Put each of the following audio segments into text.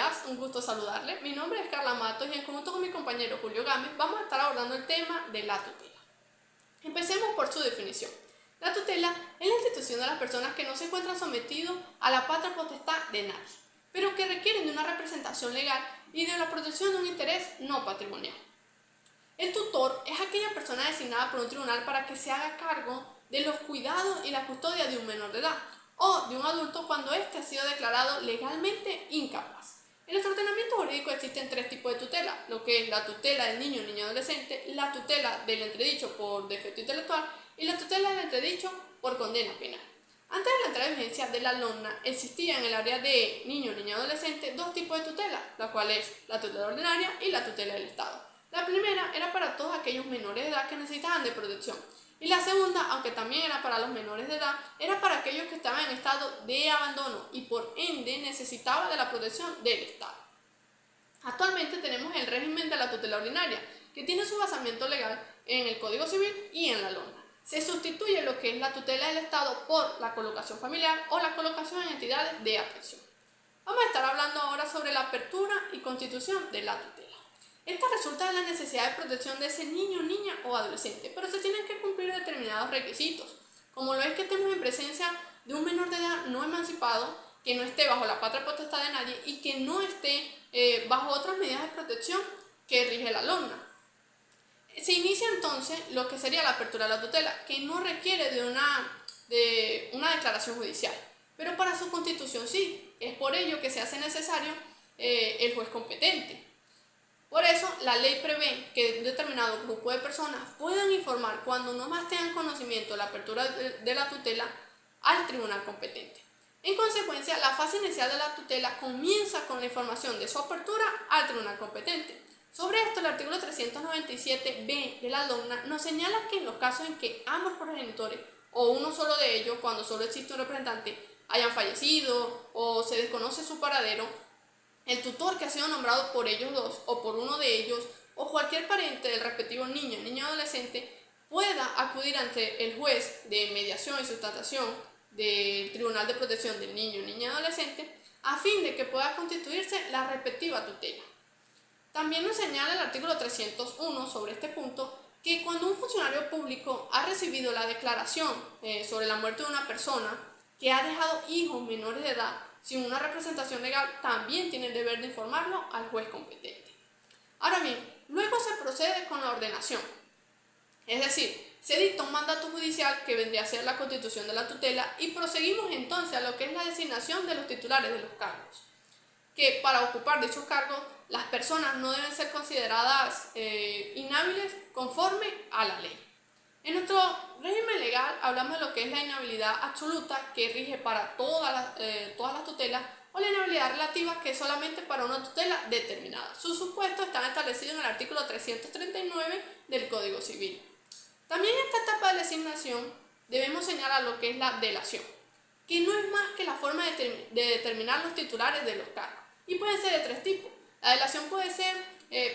Buenas, un gusto saludarle. Mi nombre es Carla Matos y en conjunto con mi compañero Julio Gámez vamos a estar abordando el tema de la tutela. Empecemos por su definición. La tutela es la institución de las personas que no se encuentran sometidos a la patria potestad de nadie, pero que requieren de una representación legal y de la protección de un interés no patrimonial. El tutor es aquella persona designada por un tribunal para que se haga cargo de los cuidados y la custodia de un menor de edad o de un adulto cuando éste ha sido declarado legalmente incapaz. En nuestro ordenamiento jurídico existen tres tipos de tutela, lo que es la tutela del niño o niña adolescente, la tutela del entredicho por defecto intelectual y la tutela del entredicho por condena penal. Antes de la entrada en vigencia de la LONNA, existía en el área de niño o niña adolescente dos tipos de tutela, la cual es la tutela ordinaria y la tutela del Estado. La primera era para todos aquellos menores de edad que necesitaban de protección. Y la segunda, aunque también era para los menores de edad, era para aquellos que estaban en estado de abandono y por ende necesitaban de la protección del Estado. Actualmente tenemos el régimen de la tutela ordinaria, que tiene su basamiento legal en el Código Civil y en la LONNA. Se sustituye lo que es la tutela del Estado por la colocación familiar o la colocación en entidades de atención. Vamos a estar hablando ahora sobre la apertura y constitución de la tutela. Esta resulta de la necesidad de protección de ese niño, niña o adolescente, pero se tienen que cumplir determinados requisitos, como lo es que estemos en presencia de un menor de edad no emancipado, que no esté bajo la patria potestad de nadie y que no esté bajo otras medidas de protección que rige la LONNA. Se inicia entonces lo que sería la apertura de la tutela, que no requiere de una declaración judicial, pero para su constitución sí. Es por ello que se hace necesario el juez competente. Por eso, la ley prevé que un determinado grupo de personas puedan informar cuando no más tengan conocimiento de la apertura de la tutela al tribunal competente. En consecuencia, la fase inicial de la tutela comienza con la información de su apertura al tribunal competente. Sobre esto, el artículo 397b de la LONNA nos señala que en los casos en que ambos progenitores o uno solo de ellos, cuando solo existe un representante, hayan fallecido o se desconoce su paradero, el tutor que ha sido nombrado por ellos dos o por uno de ellos o cualquier pariente del respectivo niño o niña adolescente pueda acudir ante el juez de mediación y sustantación del Tribunal de Protección del Niño o Niña Adolescente a fin de que pueda constituirse la respectiva tutela. También nos señala el artículo 301 sobre este punto que cuando un funcionario público ha recibido la declaración sobre la muerte de una persona que ha dejado hijos menores de edad sin una representación legal, también tiene el deber de informarlo al juez competente. Ahora bien, luego se procede con la ordenación, es decir, se dicta un mandato judicial que vendría a ser la constitución de la tutela y proseguimos entonces a lo que es la designación de los titulares de los cargos, que para ocupar dichos cargos las personas no deben ser consideradas inhábiles conforme a la ley. En nuestro régimen legal hablamos de lo que es la inhabilidad absoluta, que rige para todas las tutelas, o la inhabilidad relativa, que es solamente para una tutela determinada. Sus supuestos están establecidos en el artículo 339 del Código Civil. También en esta etapa de designación debemos señalar lo que es la delación, que no es más que la forma de determinar los titulares de los cargos, y pueden ser de tres tipos. La delación puede ser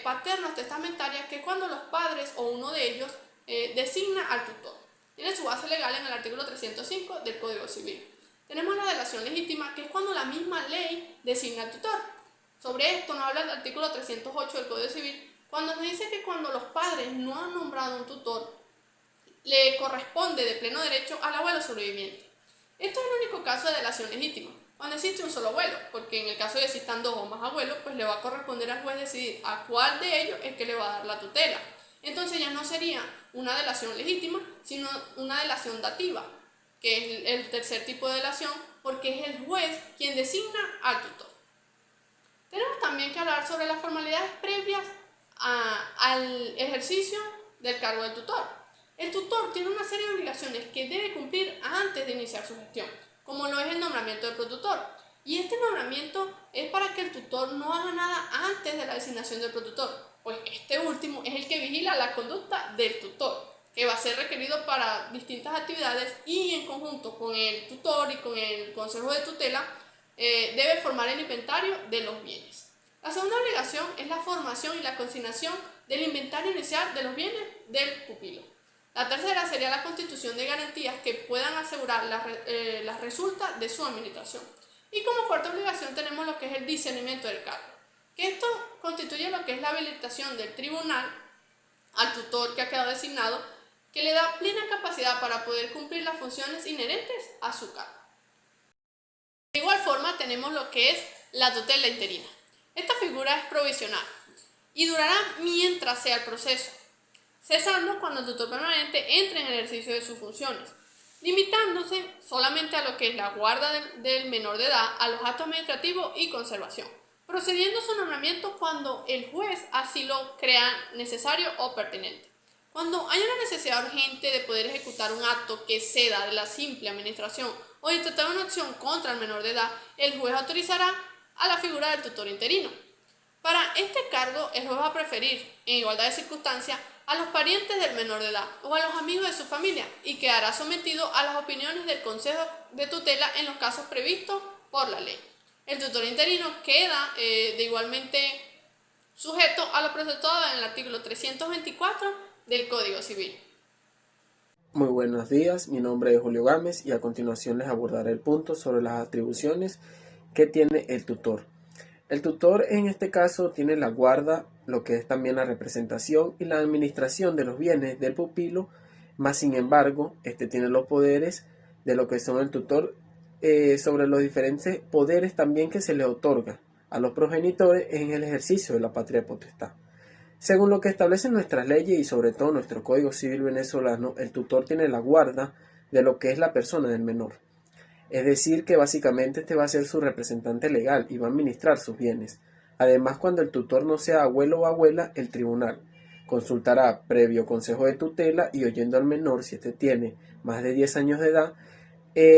paterna o testamentaria, que es cuando los padres o uno de ellos designa al tutor. Tiene su base legal en el artículo 305 del Código Civil. Tenemos la delación legítima, que es cuando la misma ley designa al tutor. Sobre esto nos habla el artículo 308 del Código Civil, cuando nos dice que cuando los padres no han nombrado un tutor, le corresponde de pleno derecho al abuelo sobreviviente. Esto es el único caso de delación legítima, cuando existe un solo abuelo, porque en el caso de que existan dos o más abuelos, pues le va a corresponder al juez decidir a cuál de ellos es que le va a dar la tutela. Entonces ya no sería una delación legítima, sino una delación dativa, que es el tercer tipo de delación, porque es el juez quien designa al tutor. Tenemos también que hablar sobre las formalidades previas al ejercicio del cargo del tutor. El tutor tiene una serie de obligaciones que debe cumplir antes de iniciar su gestión, como lo es el nombramiento del protutor. Y este nombramiento es para que el tutor no haga nada antes de la designación del protutor, pues este último es el que vigila la conducta del tutor, que va a ser requerido para distintas actividades y en conjunto con el tutor y con el consejo de tutela debe formar el inventario de los bienes. La segunda obligación es la formación y la consignación del inventario inicial de los bienes del pupilo. La tercera sería la constitución de garantías que puedan asegurar las resultas de su administración. Y como cuarta obligación tenemos lo que es el discernimiento del cargo, que esto constituye lo que es la habilitación del tribunal al tutor que ha quedado designado, que le da plena capacidad para poder cumplir las funciones inherentes a su cargo. De igual forma tenemos lo que es la tutela interina. Esta figura es provisional y durará mientras sea el proceso, cesando cuando el tutor permanente entre en el ejercicio de sus funciones, limitándose solamente a lo que es la guarda del menor de edad, a los actos administrativos y conservación, procediendo su nombramiento cuando el juez así lo crea necesario o pertinente. Cuando hay una necesidad urgente de poder ejecutar un acto que ceda de la simple administración o de tratar una acción contra el menor de edad, el juez autorizará a la figura del tutor interino. Para este cargo, el juez va a preferir, en igualdad de circunstancias, a los parientes del menor de edad o a los amigos de su familia y quedará sometido a las opiniones del Consejo de Tutela en los casos previstos por la ley. El tutor interino queda igualmente sujeto a lo preceptuado en el artículo 324 del Código Civil. Muy buenos días, mi nombre es Julio Gámez y a continuación les abordaré el punto sobre las atribuciones que tiene el tutor. El tutor en este caso tiene la guarda, lo que es también la representación y la administración de los bienes del pupilo, más sin embargo, este tiene los poderes de lo que son el tutor sobre los diferentes poderes también que se le otorga a los progenitores en el ejercicio de la patria potestad. Según lo que establecen nuestras leyes y sobre todo nuestro Código Civil venezolano, el tutor tiene la guarda de lo que es la persona del menor. Es decir, que básicamente este va a ser su representante legal y va a administrar sus bienes. Además, cuando el tutor no sea abuelo o abuela, el tribunal consultará previo consejo de tutela y oyendo al menor si éste tiene más de 10 años de edad,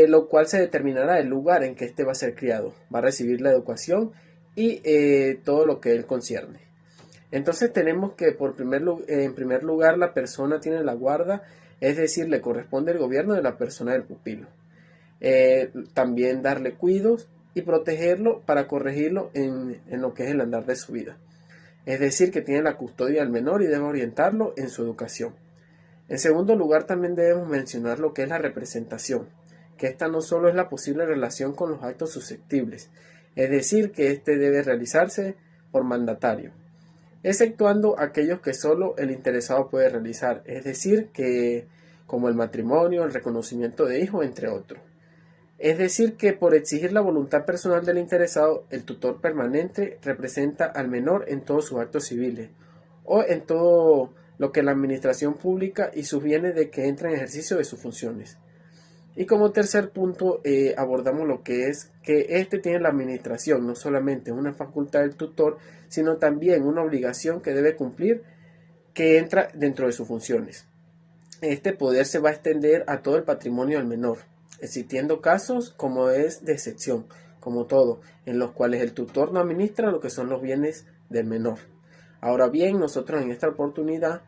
lo cual se determinará el lugar en que éste va a ser criado. Va a recibir la educación y todo lo que él concierne. Entonces tenemos que en primer lugar la persona tiene la guarda, es decir, le corresponde el gobierno de la persona del pupilo. También darle cuidados y protegerlo para corregirlo en lo que es el andar de su vida. Es decir, que tiene la custodia del menor y debe orientarlo en su educación. En segundo lugar, también debemos mencionar lo que es la representación, que esta no solo es la posible relación con los actos susceptibles, es decir, que este debe realizarse por mandatario, exceptuando aquellos que solo el interesado puede realizar, es decir, que como el matrimonio, el reconocimiento de hijo, entre otros. Es decir, que por exigir la voluntad personal del interesado, el tutor permanente representa al menor en todos sus actos civiles o en todo lo que la administración pública y sus bienes de que entra en ejercicio de sus funciones. Y como tercer punto abordamos lo que es que éste tiene la administración, no solamente una facultad del tutor, sino también una obligación que debe cumplir que entra dentro de sus funciones. Este poder se va a extender a todo el patrimonio del menor, existiendo casos como es de excepción, como todo, en los cuales el tutor no administra lo que son los bienes del menor. Ahora bien, nosotros en esta oportunidad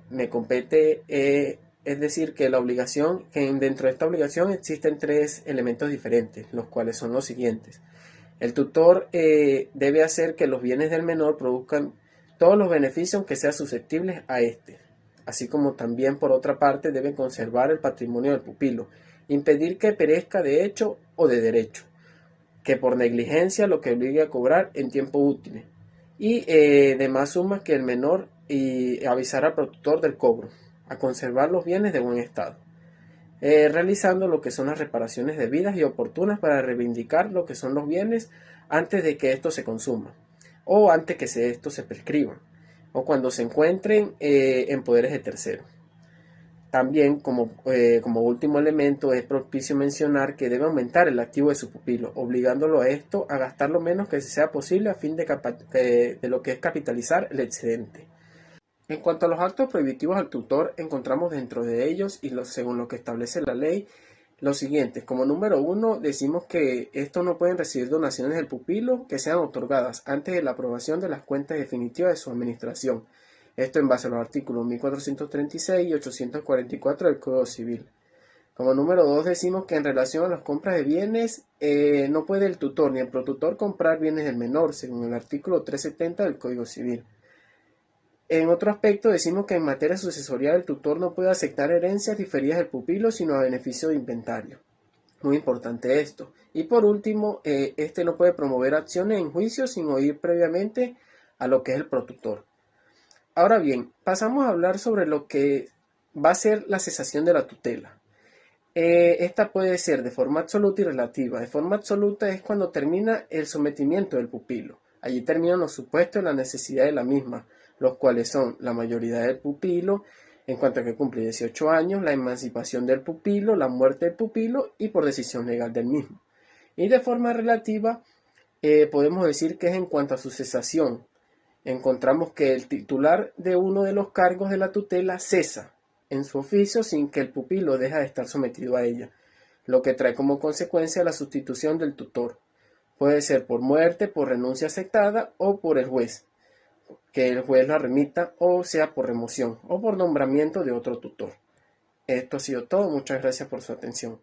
me compete es decir, que dentro de esta obligación existen tres elementos diferentes, los cuales son los siguientes. El tutor debe hacer que los bienes del menor produzcan todos los beneficios que sean susceptibles a este, así como también por otra parte debe conservar el patrimonio del pupilo, impedir que perezca de hecho o de derecho, que por negligencia lo que obligue a cobrar en tiempo útil, y demás sumas que el menor y avisar al tutor del cobro, a conservar los bienes de buen estado, realizando lo que son las reparaciones debidas y oportunas para reivindicar lo que son los bienes antes de que esto se consuma o antes que esto se prescriba o cuando se encuentren en poderes de terceros. También como último elemento es propicio mencionar que debe aumentar el activo de su pupilo, obligándolo a esto a gastar lo menos que sea posible a fin de lo que es capitalizar el excedente. En cuanto a los actos prohibitivos al tutor, encontramos dentro de ellos, según lo que establece la ley, los siguientes. Como número 1, decimos que estos no pueden recibir donaciones del pupilo que sean otorgadas antes de la aprobación de las cuentas definitivas de su administración. Esto en base a los artículos 1436 y 844 del Código Civil. Como número 2, decimos que en relación a las compras de bienes, no puede el tutor ni el protutor comprar bienes del menor, según el artículo 370 del Código Civil. En otro aspecto, decimos que en materia sucesorial el tutor no puede aceptar herencias diferidas del pupilo, sino a beneficio de inventario. Muy importante esto. Y por último, este no puede promover acciones en juicio sin oír previamente a lo que es el protutor. Ahora bien, pasamos a hablar sobre lo que va a ser la cesación de la tutela. Esta puede ser de forma absoluta y relativa. De forma absoluta es cuando termina el sometimiento del pupilo. Allí terminan los supuestos de la necesidad de la misma, los cuales son la mayoría del pupilo, en cuanto a que cumple 18 años, la emancipación del pupilo, la muerte del pupilo y por decisión legal del mismo. Y de forma relativa, podemos decir que es en cuanto a su cesación. Encontramos que el titular de uno de los cargos de la tutela cesa en su oficio sin que el pupilo deje de estar sometido a ella, lo que trae como consecuencia la sustitución del tutor. Puede ser por muerte, por renuncia aceptada o por el juez, que el juez la remita, o sea por remoción o por nombramiento de otro tutor. Esto ha sido todo. Muchas gracias por su atención.